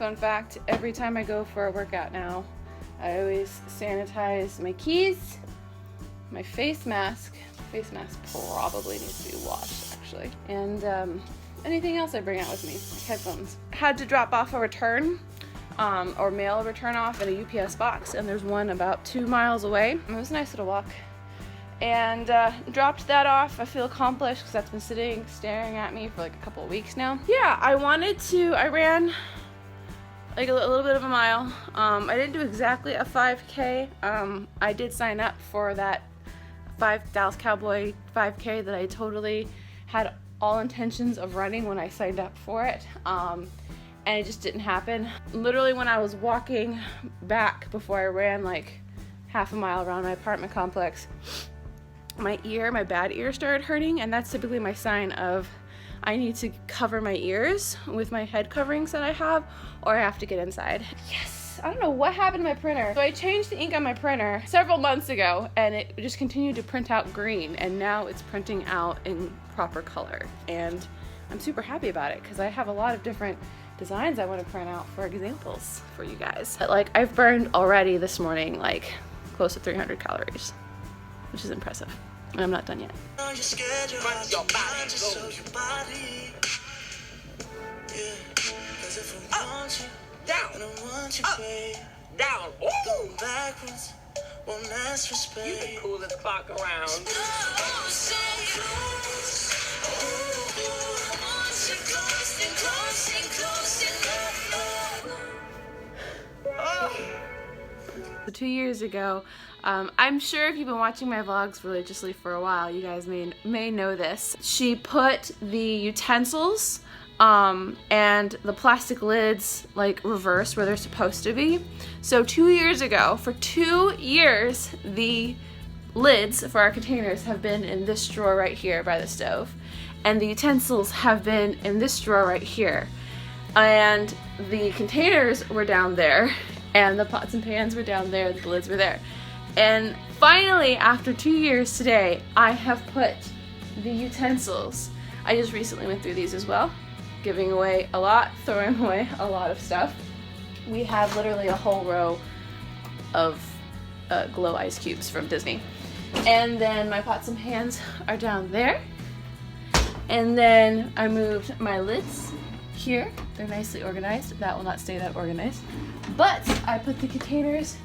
Fun fact, every time I go for a workout now, I always sanitize my keys, my face mask. Face mask probably needs to be washed actually. And anything else I bring out with me, like headphones. Had to drop off a return or mail a return off at a UPS box, and there's one about 2 miles away. It was a nice little walk. And dropped that off. I feel accomplished because that's been sitting staring at me for like a couple of weeks now. Yeah, I ran like a little bit of a mile. I didn't do exactly a 5K. I did sign up for that Dallas Cowboy 5K that I totally had all intentions of running when I signed up for it. And it just didn't happen. Literally when I was walking back before I ran like half a mile around my apartment complex, my bad ear started hurting, and that's typically my sign of I need to cover my ears with my head coverings that I have, or I have to get inside. Yes, I don't know what happened to my printer. So I changed the ink on my printer several months ago, and it just continued to print out green, and now it's printing out in proper color. And I'm super happy about it because I have a lot of different designs I want to print out for examples for you guys. But like I've burned already this morning like close to 300 calories, which is impressive. And I'm not done yet. Down. Ooh. You the coolest clock around. So 2 years ago, I'm sure if you've been watching my vlogs religiously for a while, you guys may know this. She put the utensils and the plastic lids like reversed where they're supposed to be. So 2 years ago, for 2 years, the lids for our containers have been in this drawer right here by the stove, and the utensils have been in this drawer right here, and the containers were down there, and the pots and pans were down there, the lids were there. And finally, after 2 years today, I have put the utensils. I just recently went through these as well, giving away a lot, throwing away a lot of stuff. We have literally a whole row of glow ice cubes from Disney. And then my pots and pans are down there. And then I moved my lids here. They're nicely organized. That will not stay that organized. But I put the containers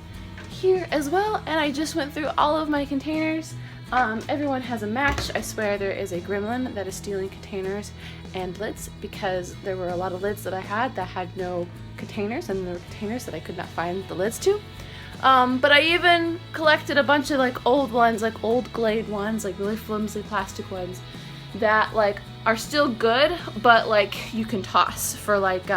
here as well, and I just went through all of my containers. Everyone has a match. I swear there is a gremlin that is stealing containers and lids, because there were a lot of lids that I had that had no containers, and there were containers that I could not find the lids to. But I even collected a bunch of like old ones, like old Glade ones, like really flimsy plastic ones that like are still good, but like you can toss for like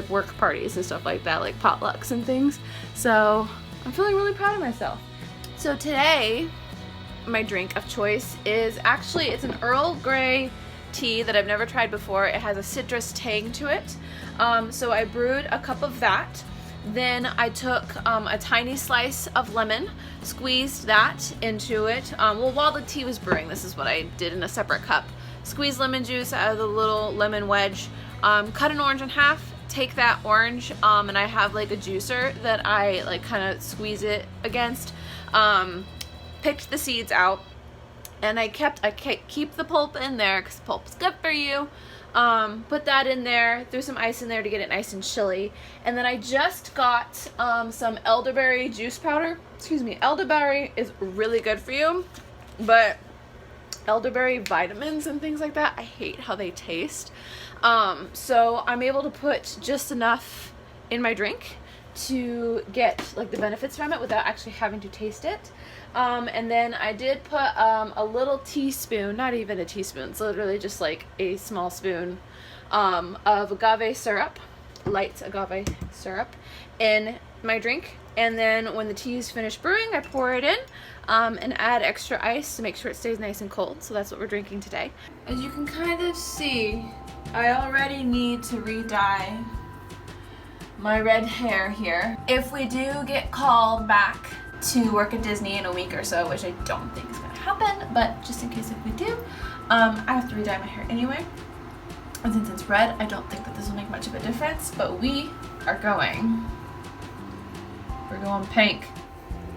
work parties and stuff like that, like potlucks and things. So I'm feeling really proud of myself. So today, my drink of choice is actually, it's an Earl Grey tea that I've never tried before. It has a citrus tang to it. So I brewed a cup of that. Then I took a tiny slice of lemon, squeezed that into it. Well, while the tea was brewing, this is what I did in a separate cup. Squeeze lemon juice out of the little lemon wedge, cut an orange in half, take that orange, and I have like a juicer that I like kind of squeeze it against, picked the seeds out, and I keep the pulp in there because pulp's good for you. Put that in there, threw some ice in there to get it nice and chilly, and then I just got some elderberry juice powder. Excuse me, elderberry is really good for you, but elderberry vitamins and things like that, I hate how they taste. So I'm able to put just enough in my drink to get like the benefits from it without actually having to taste it. And then I did put a little teaspoon, not even a teaspoon, it's literally just like a small spoon of agave syrup, light agave syrup, in my drink. And then when the tea is finished brewing, I pour it in and add extra ice to make sure it stays nice and cold. So that's what we're drinking today. As you can kind of see, I already need to re-dye my red hair here. If we do get called back to work at Disney in a week or so, which I don't think is gonna happen, but just in case if we do, I have to re-dye my hair anyway. And since it's red, I don't think that this will make much of a difference, but we are going. We're going pink.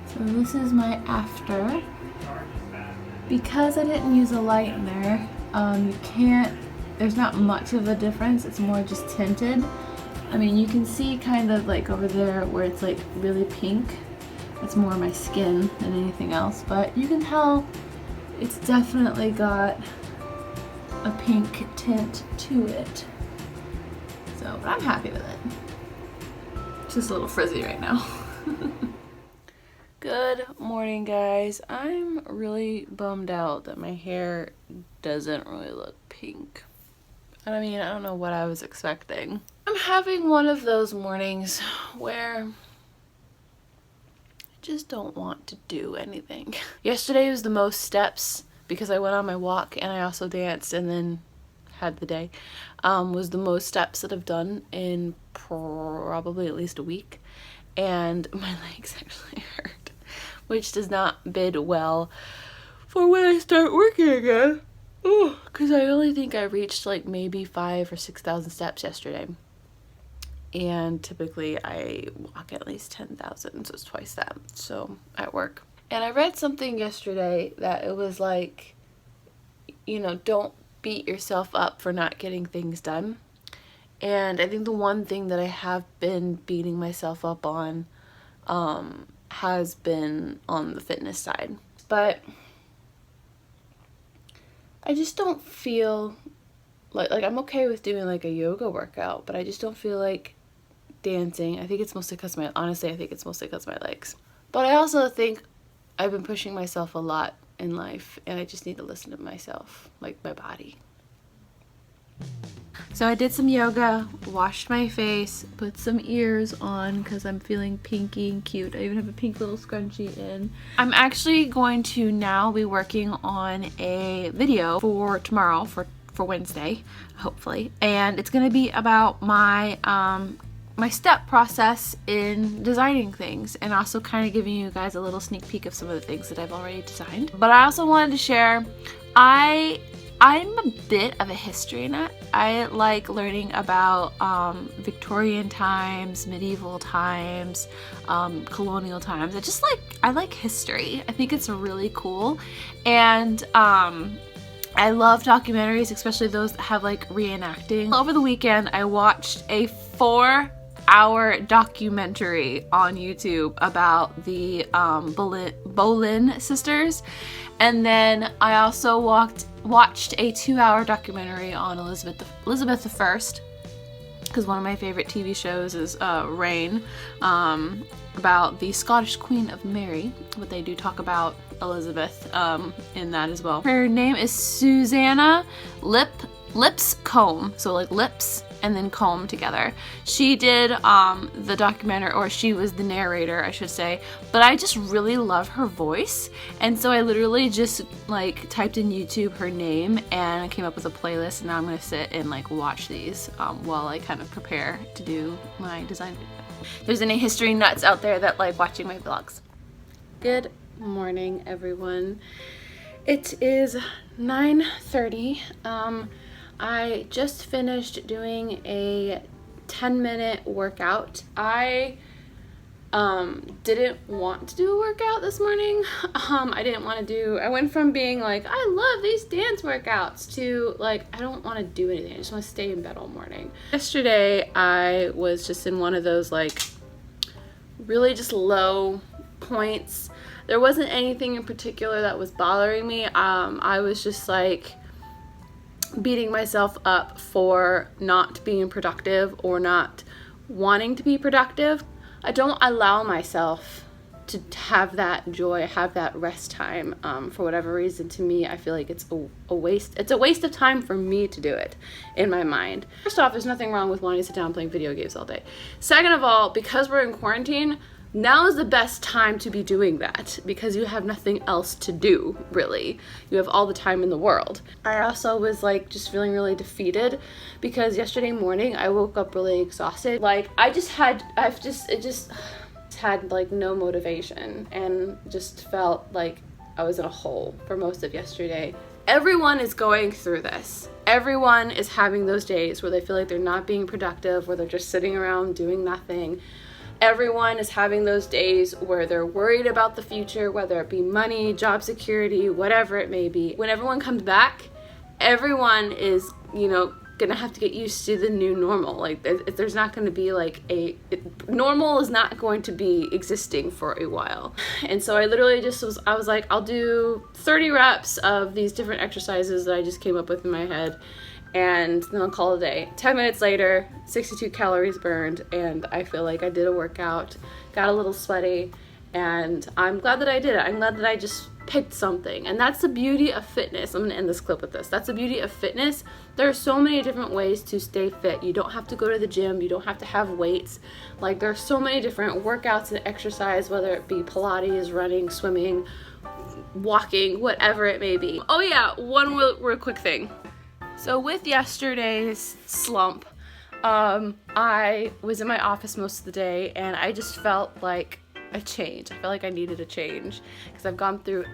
So this is my after. Because I didn't use a lightener, you can't, there's not much of a difference. It's more just tinted. I mean, you can see kind of like over there where it's like really pink. It's more my skin than anything else, but you can tell it's definitely got a pink tint to it. So, but I'm happy with it. It's just a little frizzy right now. Good morning, guys. I'm really bummed out that my hair doesn't really look pink. I mean, I don't know what I was expecting. I'm having one of those mornings where I just don't want to do anything. Yesterday was the most steps because I went on my walk and I also danced and then had the day. Was the most steps that I've done in probably at least a week. And my legs actually hurt, which does not bid well for when I start working again. Because I only think I reached like maybe 5,000 or 6,000 steps yesterday. And typically I walk at least 10,000, so it's twice that. So at work. And I read something yesterday that it was like, you know, don't beat yourself up for not getting things done. And I think the one thing that I have been beating myself up on has been on the fitness side. But I just don't feel like I'm okay with doing like a yoga workout, but I just don't feel like dancing. I think it's mostly because honestly, I think it's mostly because of my legs. But I also think I've been pushing myself a lot in life and I just need to listen to myself, like my body. So I did some yoga, washed my face, put some ears on because I'm feeling pinky and cute. I even have a pink little scrunchie in. I'm actually going to now be working on a video for tomorrow, for Wednesday, hopefully. And it's going to be about my my step process in designing things and also kind of giving you guys a little sneak peek of some of the things that I've already designed. But I also wanted to share, I'm a bit of a history nut. I like learning about Victorian times, medieval times, colonial times. I like history. I think it's really cool. And I love documentaries, especially those that have like reenacting. Over the weekend, I watched a 4-hour documentary on YouTube about the Boleyn sisters. And then I also watched a 2-hour documentary on Elizabeth I, because one of my favorite TV shows is Reign, about the Scottish Queen of Mary, but they do talk about Elizabeth in that as well. Her name is Susanna Lipscomb, so like lips and then comb together. She did the documentary, or she was the narrator, I should say, but I just really love her voice, and so I literally just like typed in YouTube her name and I came up with a playlist, and now I'm gonna sit and like watch these while I kind of prepare to do my design video. If there's any history nuts out there that like watching my vlogs. Good morning, everyone. It is 9:30. I just finished doing a 10-minute workout. I didn't want to do a workout this morning. I went from being like, I love these dance workouts, to like, I don't want to do anything. I just want to stay in bed all morning. Yesterday, I was just in one of those like really just low points. There wasn't anything in particular that was bothering me. I was just like beating myself up for not being productive or not wanting to be productive. I don't allow myself to have that joy, have that rest time for whatever reason. To me, I feel like it's a waste. It's a waste of time for me to do it in my mind. First off, there's nothing wrong with wanting to sit down playing video games all day. Second of all, because we're in quarantine, now is the best time to be doing that because you have nothing else to do, really. You have all the time in the world. I also was like just feeling really defeated because yesterday morning I woke up really exhausted. Like I just had like no motivation and just felt like I was in a hole for most of yesterday. Everyone is going through this. Everyone is having those days where they feel like they're not being productive, where they're just sitting around doing nothing. Everyone is having those days where they're worried about the future, whether it be money, job security, whatever it may be. When everyone comes back, everyone is, gonna have to get used to the new normal. Like, there's not gonna be like normal is not going to be existing for a while. And so I literally I was like, I'll do 30 reps of these different exercises that I just came up with in my head, and then I'll call it a day. 10 minutes later, 62 calories burned, and I feel like I did a workout, got a little sweaty, and I'm glad that I did it. I'm glad that I just picked something. And that's the beauty of fitness. I'm gonna end this clip with this. That's the beauty of fitness. There are so many different ways to stay fit. You don't have to go to the gym. You don't have to have weights. Like, there are so many different workouts and exercise, whether it be Pilates, running, swimming, walking, whatever it may be. Oh yeah, one real quick thing. So with yesterday's slump, I was in my office most of the day, and I just felt like a change. I felt like I needed a change because I've gone through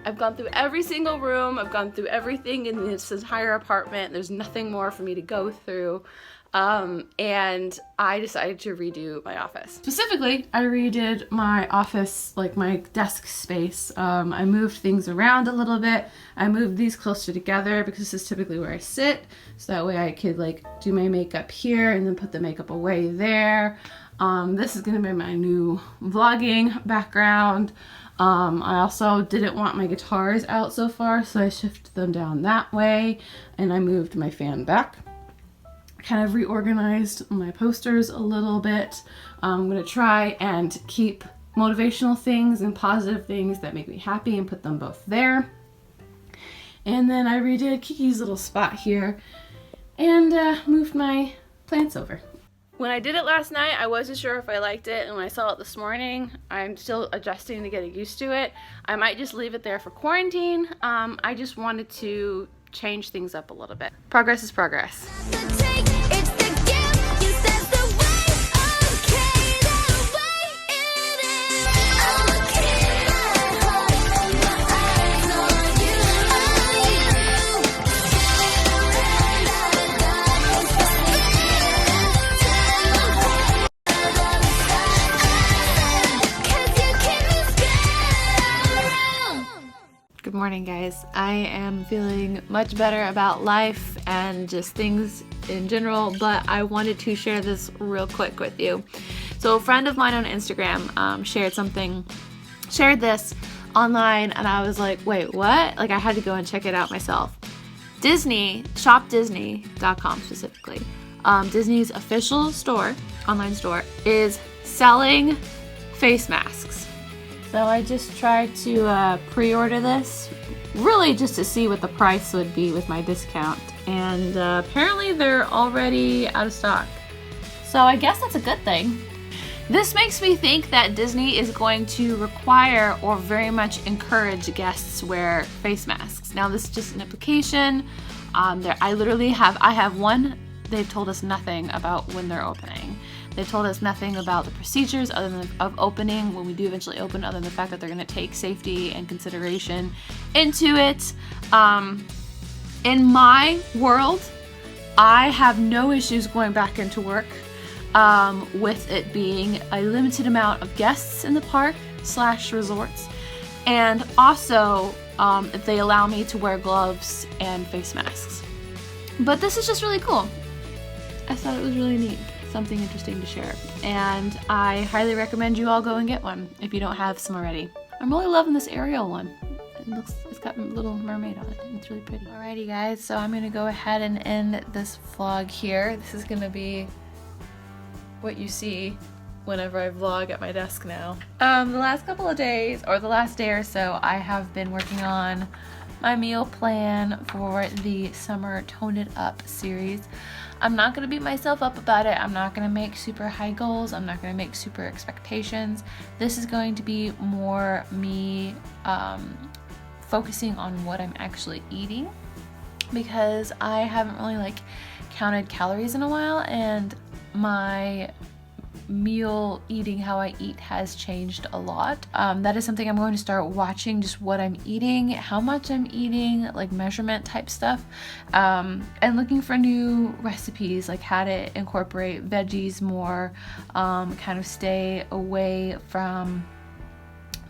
every single room. I've gone through everything in this entire apartment. There's nothing more for me to go through. And I decided to redo my office. Specifically, I redid my office, like my desk space. I moved things around a little bit. I moved these closer together because this is typically where I sit. So that way I could like do my makeup here and then put the makeup away there. This is gonna be my new vlogging background. I also didn't want my guitars out so far, so I shifted them down that way, and I moved my fan back. Kind of reorganized my posters a little bit. I'm gonna try and keep motivational things and positive things that make me happy and put them both there. And then I redid Kiki's little spot here and moved my plants over. When I did it last night, I wasn't sure if I liked it, and when I saw it this morning, I'm still adjusting to getting used to it. I might just leave it there for quarantine. I just wanted to change things up a little bit. Progress is progress. Good morning, guys. I am feeling much better about life and just things in general, but I wanted to share this real quick with you. So a friend of mine on Instagram shared this online, and I was like, wait, what? Like, I had to go and check it out myself. Disney, shopdisney.com specifically, Disney's official store, online store, is selling face masks. So I just tried to pre-order this, really just to see what the price would be with my discount. And apparently they're already out of stock. So I guess that's a good thing. This makes me think that Disney is going to require or very much encourage guests wear face masks. Now this is just an implication. I have one. They've told us nothing about when they're opening. They've told us nothing about the procedures other than of opening, when we do eventually open, other than the fact that they're going to take safety and consideration into it. In my world, I have no issues going back into work with it being a limited amount of guests in the park / resorts, and also if they allow me to wear gloves and face masks. But this is just really cool. I thought it was really neat. Something interesting to share, and I highly recommend you all go and get one if you don't have some already. I'm really loving this Ariel one. It's got a little mermaid on it. It's really pretty. Alrighty guys, so I'm gonna go ahead and end this vlog here. This is gonna be what you see whenever I vlog at my desk now. The last couple of days, or the last day or so, I have been working on my meal plan for the Summer Tone It Up series. I'm not going to beat myself up about it. I'm not going to make super high goals. I'm not going to make super expectations. This is going to be more me focusing on what I'm actually eating, because I haven't really counted calories in a while, and my meal eating, how I eat has changed a lot. That is something I'm going to start watching, just what I'm eating, how much I'm eating, like measurement type stuff, and looking for new recipes, like how to incorporate veggies more, kind of stay away from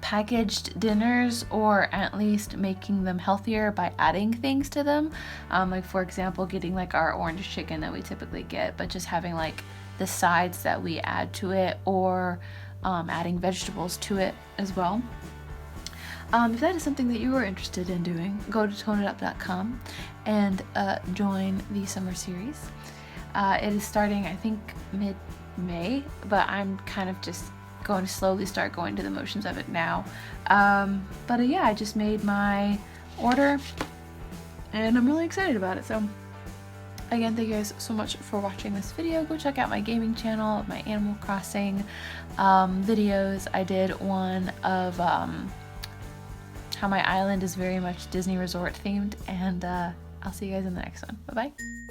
packaged dinners, or at least making them healthier by adding things to them, like for example getting like our orange chicken that we typically get, but just having like the sides that we add to it, or adding vegetables to it as well. If that is something that you are interested in doing, go to toneitup.com and join the summer series. It is starting, I think, mid-May, but I'm kind of just going to slowly start going to the motions of it now. But yeah, I just made my order and I'm really excited about it. So again, thank you guys so much for watching this video. Go check out my gaming channel, my Animal Crossing videos. I did one of how my island is very much Disney Resort themed, and I'll see you guys in the next one. Bye bye.